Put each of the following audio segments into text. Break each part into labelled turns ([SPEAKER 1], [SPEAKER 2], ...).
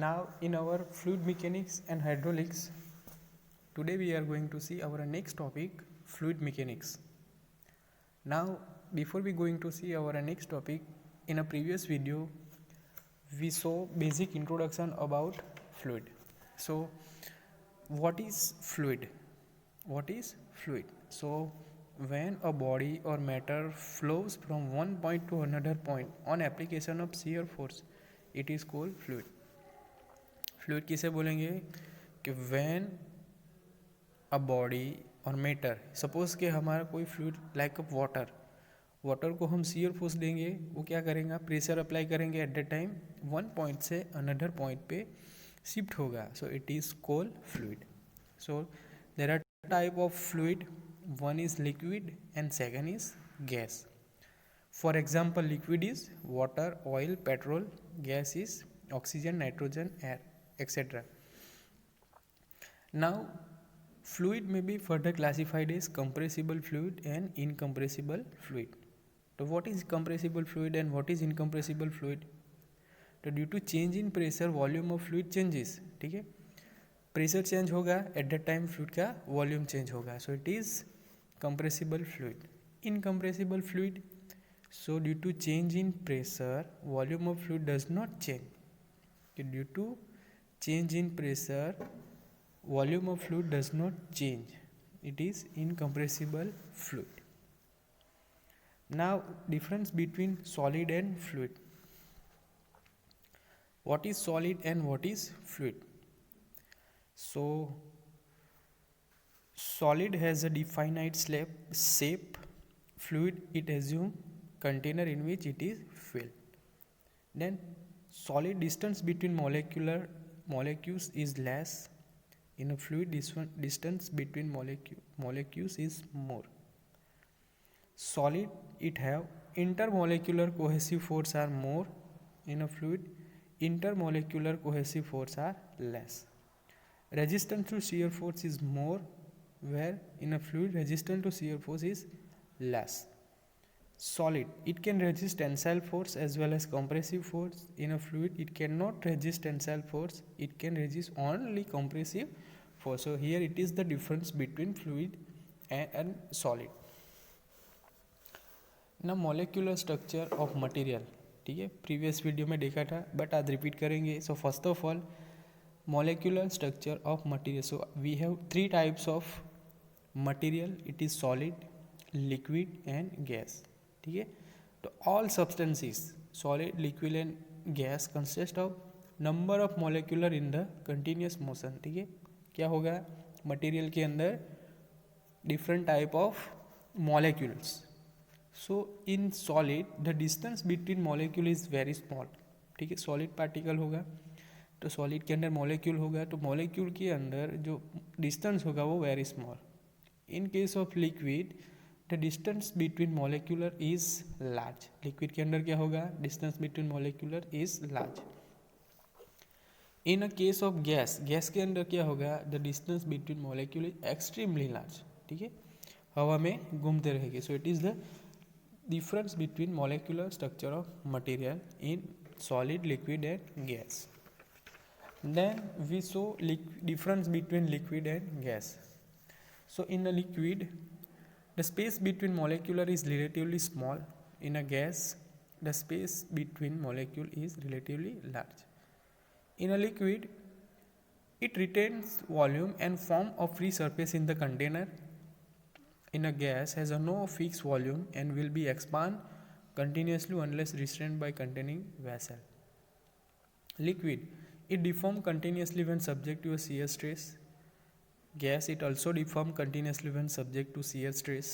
[SPEAKER 1] Now in our fluid mechanics and hydraulics, today we are going to see our next topic, fluid mechanics. Now before we going to see our next topic, in a previous video we saw basic introduction about fluid. So what is fluid? What is fluid? So when a body or matter flows from one point to another point on application of shear force, it is called fluid. Fluid किसे बोलेंगे कि when a body और matter, suppose कि हमारा कोई fluid like अ water को हम shear force देंगे, वो क्या करेगा, प्रेशर अप्लाई करेंगे, at the time one point से अनदर पॉइंट पे शिफ्ट होगा, so it is called fluid. So there are type of fluid, one is liquid and second is gas. For example, liquid is water, oil, petrol, gas is oxygen, nitrogen, air, etc. Now fluid may be further classified as compressible fluid and incompressible fluid. So what is compressible fluid and what is incompressible fluid? तो due to change in pressure, volume of fluid changes. ठीक है, pressure change होगा, eight the time fluid का volume change होगा, so it is compressible fluid. Incompressible fluid, so due to change in pressure, volume of fluid does not change. Due to change in pressure, volume of fluid does not change, it is incompressible fluid. Now difference between solid and fluid. What is solid and what is fluid? So solid has a definite shape, fluid it assume container in which it is filled. Then solid, distance between molecules is less. In a fluid, distance between molecules is more. Solid, it have intermolecular cohesive force are more. In a fluid, intermolecular cohesive force are less. Resistance to shear force is more, where in a fluid resistance to shear force is less. Solid, it can resist tensile force as well as compressive force. In a fluid, it cannot resist tensile force, it can resist only compressive force. So here it is the difference between fluid and solid. Now molecular structure of material, ठीक है, previous video में देखा था but आज repeat करेंगे. So first of all, molecular structure of material. So we have three types of material, it is solid, liquid and gas. ठीक है, तो all substances solid, liquid and gas consist of number of molecular in the continuous motion. ठीक है, क्या होगा, material के अंदर different type of molecules. So in solid the distance between molecule is very small. ठीक है, सॉलिड पार्टिकल होगा तो सॉलिड के अंदर मॉलिक्यूल होगा, तो मॉलिक्यूल के अंदर जो डिस्टेंस होगा वो very small. In case of liquid, the distance between molecular is large. Liquid के अंदर क्या होगा, distance between molecular is large. In a case of gas, gas के अंदर क्या होगा, the distance between molecule is extremely large. ठीक है, हवा में घूमते रहेगी. सो it is the difference between molecular structure of material in solid, liquid and gas. Then we saw difference between liquid and gas. So in a liquid, the space between molecule is relatively small. In a gas, the space between molecule is relatively large. In a liquid, it retains volume and form a free surface in the container. In a gas, has a no fixed volume and will be expand continuously unless restrained by containing vessel. Liquid, it deform continuously when subject to a shear stress. Gas, it also deform continuously when subject to shear stress.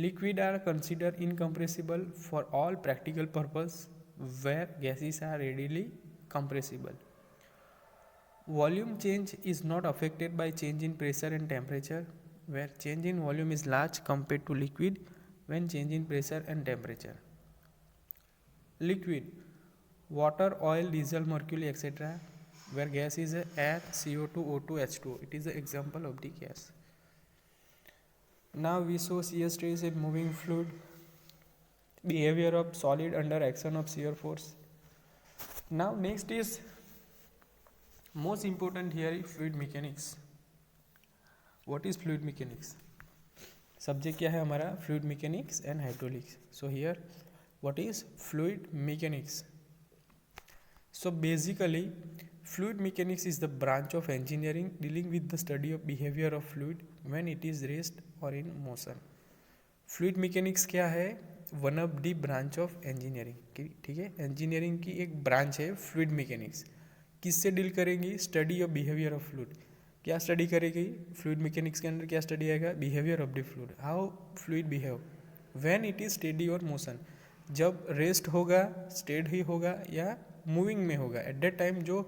[SPEAKER 1] Liquid are considered incompressible for all practical purpose, where gases are readily compressible. Volume change is not affected by change in pressure and temperature, where change in volume is large compared to liquid when change in pressure and temperature. Liquid, water, oil, diesel, mercury, etc., where gas is air, CO2, O2, H2O. It is an example of the gas. Now we saw shear stress in moving fluid, behavior of solid under action of shear force. Now next is Most important here is fluid mechanics. What is fluid mechanics? Subject क्या है हमारा? Fluid mechanics and hydraulics. So here what is fluid mechanics? So basically fluid mechanics is the branch of engineering dealing with the study of behavior of fluid when it is rest or in motion. fluid mechanics क्या है? One of the branch of engineering. ठीक है, engineering की एक branch है fluid mechanics. किससे deal करेंगी? Study of behaviour of fluid. क्या स्टडी करेगी फ्लूइड मैकेनिक्स के अंदर? क्या स्टडी आएगा? Behaviour of the fluid. How fluid behave when it is steady और मोशन. जब रेस्ट होगा, स्टेड ही होगा या मूविंग में होगा, एट दैट टाइम जो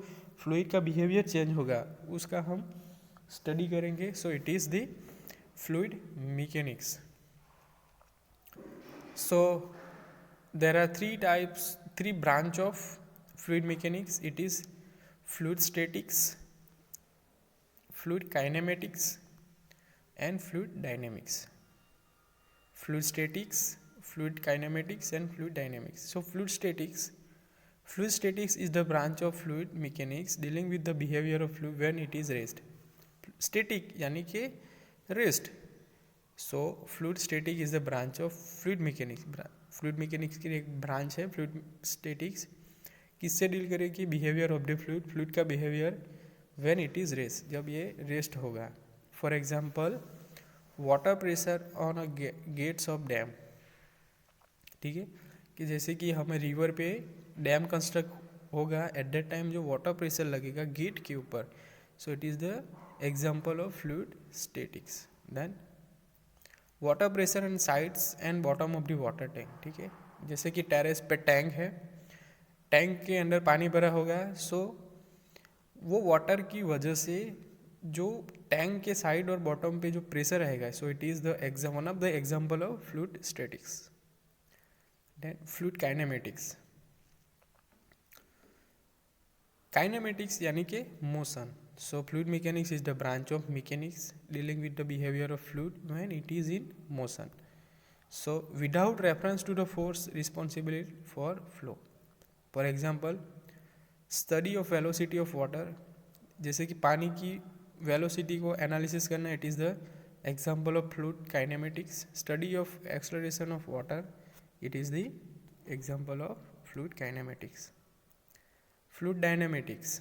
[SPEAKER 1] फ्लूइड का बिहेवियर चेंज होगा उसका हम स्टडी करेंगे. सो it is the fluid mechanics. So there are three branch of fluid mechanics. It is fluid statics, fluid kinematics and fluid dynamics. Fluid statics, fluid kinematics and fluid dynamics. So fluid statics is the branch of fluid mechanics dealing with the behavior of fluid when it is rest. Static यानी कि rest. So fluid static is the branch of fluid mechanics. Fluid mechanics की एक branch है fluid statics. किससे deal करेगी? Behaviour of the fluid. Fluid का behaviour when it is rest, जब ये रेस्ट होगा. For example water pressure on a gates of dam. ठीक है, कि जैसे कि हमें रिवर पे डैम कंस्ट्रक्ट होगा, एट दैट टाइम जो वाटर प्रेशर लगेगा गेट के ऊपर. सो it is the example of fluid statics. Then water pressure and sides and bottom of the water tank. ठीक है, जैसे कि टेरेस पे टैंक है, टैंक के अंदर पानी भरा होगा. सो वो वाटर की वजह से जो टैंक के साइड और बॉटम पे जो प्रेशर रहेगा, so it is the one of the example of fluid statics. Then fluid kinematics. Kinematics यानी कि motion. So fluid mechanics is the branch of mechanics dealing with the behavior of fluid when it is in motion. So without reference to the force responsible for flow. For example, study of velocity of water. जैसे कि पानी की velocity को analysis करना, it is the example of fluid kinematics. Study of acceleration of water, it is the example of fluid kinematics. Fluid dynamics.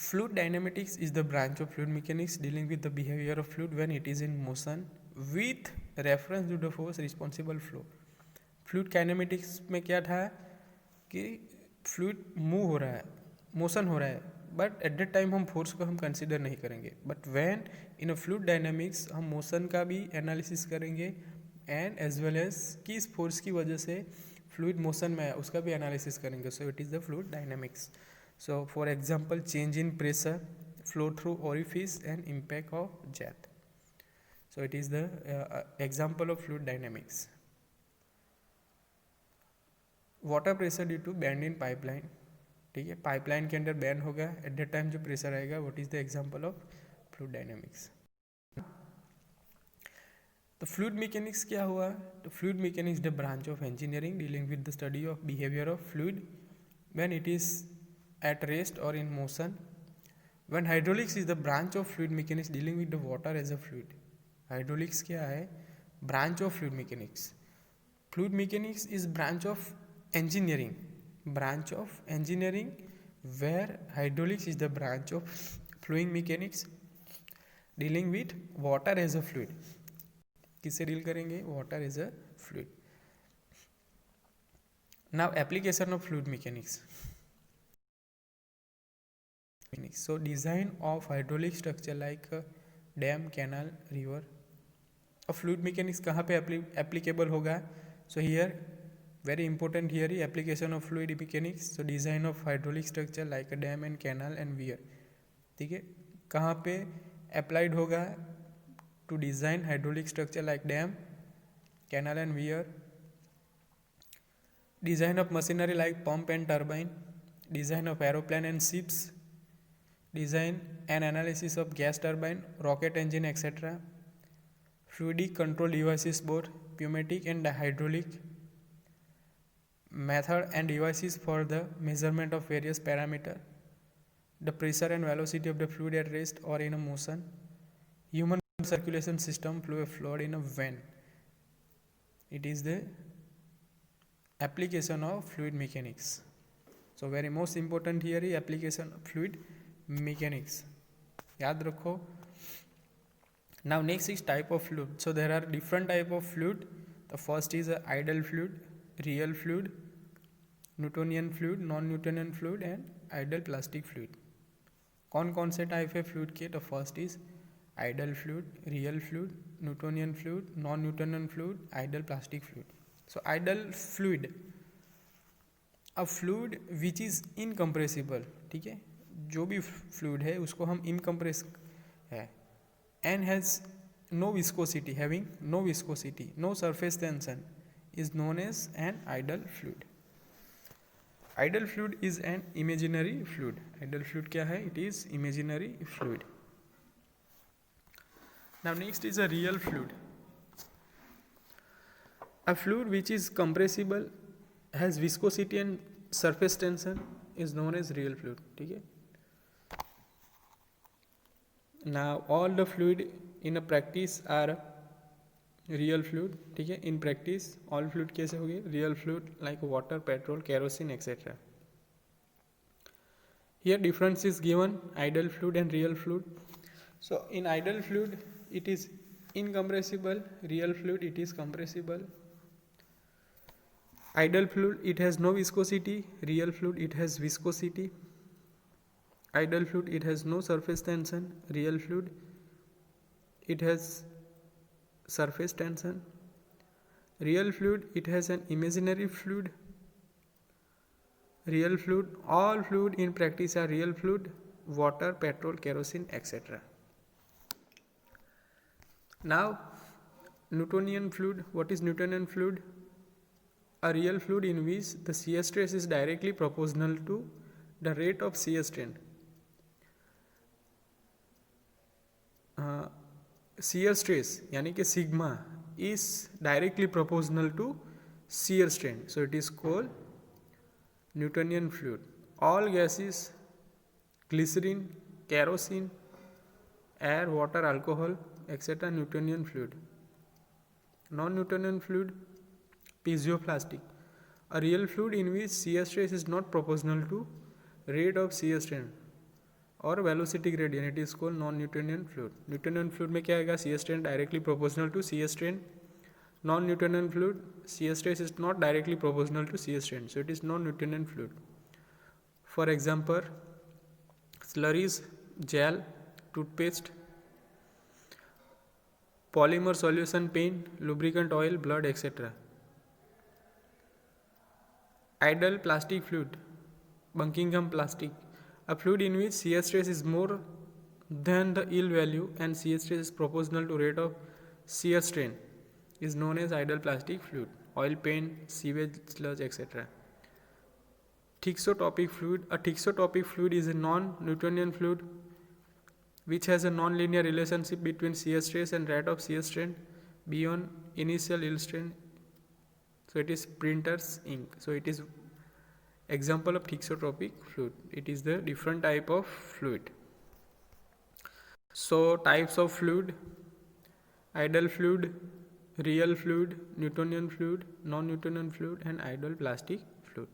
[SPEAKER 1] Fluid dynamics is the branch of fluid mechanics dealing with the behavior of fluid when it is in motion with reference to the force responsible flow. Fluid kinematics में क्या था कि fluid move हो रहा है, motion हो रहा है, बट एट दैट टाइम हम फोर्स को हम कंसिडर नहीं करेंगे. But when in a fluid dynamics हम मोशन का भी एनालिसिस करेंगे एंड एज वेल एज किस फोर्स की वजह से फ्लूइड मोशन में है उसका भी एनालिसिस करेंगे. सो it is the fluid dynamics. So for example, change in pressure, flow through orifice and impact of jet. So it is the example of fluid dynamics. Water pressure due to bend in pipeline. ठीक है, pipeline के अंदर band होगा, eight the time जो pressure आएगा, what is the example of fluid dynamics. तो fluid mechanics क्या हुआ? तो fluid mechanics the branch of engineering dealing with the study of behaviour of fluid when it is at rest or in motion. When hydraulics is the branch of fluid mechanics dealing with the water as a fluid. Hydraulics क्या है? Branch of fluid mechanics. Fluid mechanics is branch of engineering. Branch of engineering where hydraulics is the branch of fluid mechanics dealing with water as a fluid. किससे deal करेंगे? Water as a fluid. Now application of fluid mechanics. So design of hydraulic structure like dam, canal, river. अब fluid mechanics कहाँ पे applicable होगा? So here very important here is application of fluid mechanics. So design of hydraulic structure like a dam and canal and weir. ठीक है, कहाँ पे applied होगा? To design hydraulic structure like dam, canal and weir. Design of machinery like pump and turbine. Design of aeroplane and ships. Design and analysis of gas turbine, rocket engine, etc. Fluidic control devices both pneumatic and hydraulic. method and devices for the measurement of various parameter, the pressure and velocity of the fluid at rest or in a motion, human circulation system, flow in a vein. It is the application of fluid mechanics. So very most important here is application of fluid mechanics. याद रखो. Now next is type of fluid. So there are different type of fluid. The first is a ideal fluid, real fluid, Newtonian fluid, non-Newtonian fluid and ideal plastic fluid. कौन कौन से type है fluid के? तो first is ideal fluid, real fluid, Newtonian fluid, non Newtonian fluid, ideal plastic fluid. So ideal fluid, a fluid which is incompressible. ठीक है, जो भी फ्लूइड है उसको हम इनकम्प्रेस है, and has no viscosity, having no viscosity, no surface tension, is known as an ideal fluid. Ideal fluid is an imaginary fluid. Ideal fluid क्या है? It is imaginary fluid. Now next is a real fluid. A fluid which is compressible, has viscosity and surface tension is known as real fluid. ठीक है. Now all the fluid in a practice are real fluid. ठीक है, in practice all fluid कैसे हो गए? Real fluid like water, petrol, kerosene etcetera. Here difference is given ideal fluid and real fluid. So in ideal fluid it is incompressible, real fluid it is compressible. Ideal fluid it has no viscosity, real fluid it has viscosity. Ideal fluid it has no surface tension, real fluid it has surface tension. Real fluid it has an imaginary fluid. Real fluid, all fluid in practice are real fluid, water, petrol, kerosene etc. Now Newtonian fluid. What is Newtonian fluid? A real fluid in which the shear stress is directly proportional to the rate of shear strain. Shear stress यानी कि sigma is directly proportional to shear strain, so it is called Newtonian fluid. All gases, glycerin, kerosene, air, water, alcohol etc. Newtonian fluid. Non-Newtonian fluid, piezoelastic, a real fluid in which shear stress is not proportional to rate of shear strain और velocity gradient, it is called non Newtonian fluid. Newtonian fluid में क्या आएगा? Shear strain directly proportional to shear strain. Non Newtonian fluid shear stress is not directly proportional to shear strain, so it is non Newtonian fluid. For example slurries, gel, toothpaste, polymer solution, paint, lubricant oil, blood etcetera. Ideal plastic fluid, बंकिंघम plastic, a fluid in which shear stress is more than the yield value and shear stress is proportional to rate of shear strain is known as ideal plastic fluid. Oil paint, sewage sludge etc. Thixotropic fluid. A thixotropic fluid is a non-Newtonian fluid which has a non-linear relationship between shear stress and rate of shear strain beyond initial yield strain. So it is printer's ink. So it is example of thixotropic fluid. It is the different type of fluid. So types of fluid: ideal fluid, real fluid, Newtonian fluid, non-Newtonian fluid and ideal plastic fluid.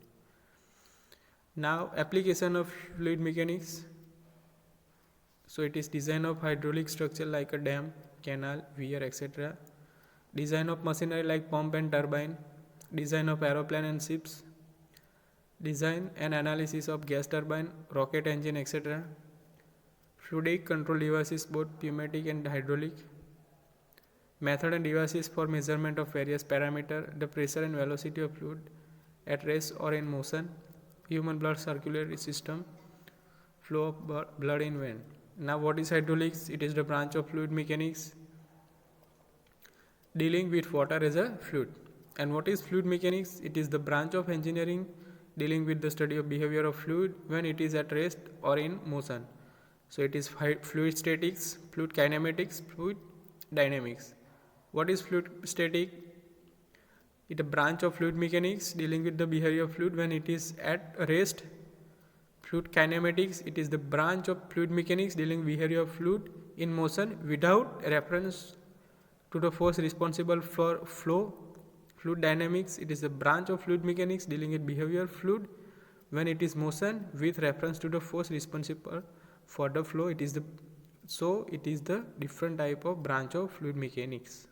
[SPEAKER 1] Now application of fluid mechanics. So it is design of hydraulic structure like a dam, canal, weir etc. Design of machinery like pump and turbine. Design of aeroplane and ships. Design and analysis of gas turbine, rocket engine etc. Fluidic control devices both pneumatic and hydraulic. Method and devices for measurement of various parameters, the pressure and velocity of fluid at rest or in motion, human blood circulatory system, flow of blood in vein. Now what is hydraulics? It is the branch of fluid mechanics dealing with water as a fluid. And what is fluid mechanics? It is the branch of engineering dealing with the study of behavior of fluid when it is at rest or in motion. So it is fluid statics, fluid kinematics, fluid dynamics. What is fluid static? It a branch of fluid mechanics dealing with the behavior of fluid when it is at rest. Fluid kinematics, it is the branch of fluid mechanics dealing with behavior of fluid in motion without reference to the force responsible for flow. Fluid dynamics, it is a branch of fluid mechanics dealing with behavior of fluid when it is motion with reference to the force responsible for the flow. It is the different type of branch of fluid mechanics.